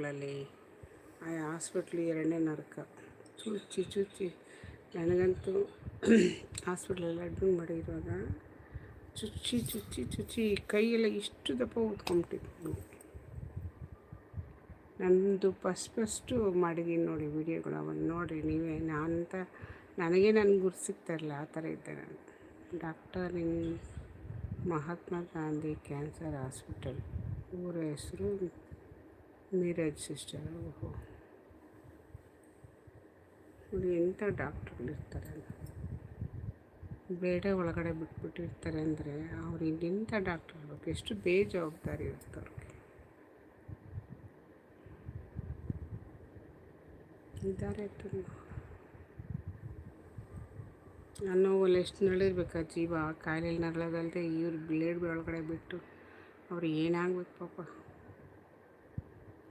ಹಾಸ್ಪಿಟ್ಲಲ್ಲಿ. ಆ ಹಾಸ್ಪಿಟ್ಲು ಎರಡನೇ ನರಕ. ಚುಚ್ಚಿ ಚುಚ್ಚಿ ನನಗಂತೂ ಹಾಸ್ಪಿಟ್ಲಲ್ಲಿ ಅಡ್ಮಿಟ್ ಮಾಡಿರುವಾಗ ಚುಚ್ಚಿ ಚುಚ್ಚಿ ಚುಚ್ಚಿ ಕೈಯೆಲ್ಲ ಇಷ್ಟು ದಪ್ಪ ಊದ್ಕೊಂಬಿಟ್ಟಿತ್ತು. ನನ್ನದು ಫಸ್ಟು ಮಾಡಿದ್ದೀನಿ ನೋಡಿ ವೀಡಿಯೋಗಳು, ಅವಾಗ ನೋಡಿರಿ ನೀವೇ. ನನಗೆ ಗುರ್ತು ಸಿಗ್ತಾಯಿರಲಿಲ್ಲ, ಆ ಥರ ಇದ್ದೆ ನಾನು. Doctor in Mahatma Gandhi cancer hospital, ಊರ ಹೆಸರು ಮೀರಜ್ ಸಿಸ್ಟರ್. ಓಹೋ, ನೋಡಿ ಎಂಥ ಡಾಕ್ಟ್ರುಗಳಿರ್ತಾರೆ, ಬೇಡ ಒಳಗಡೆ ಬಿಟ್ಬಿಟ್ಟಿರ್ತಾರೆ ಅಂದರೆ ಅವ್ರು ಇನ್ನೆಂಥ ಡಾಕ್ಟ್ರ್ ಇರ್ಬೇಕು, ಎಷ್ಟು ಬೇಜವಾಬ್ದಾರಿ ಇರುತ್ತೆ ಅವ್ರಿಗೆ. ಇದ್ದಾರೆ ತುಂಬ. ಆ ನೋವಲ್ಲಿ ಎಷ್ಟು ನಳಿರ್ಬೇಕು ಆ ಜೀವ, ಕಾಯಿಲೆಯಲ್ಲಿ ನರಳೋದಲ್ಲದೆ ಇವ್ರು ಬ್ಲೇಡ್ ಒಳಗಡೆ ಬಿಟ್ಟು ಅವ್ರು ಏನಾಗಬೇಕು ಪಾಪ.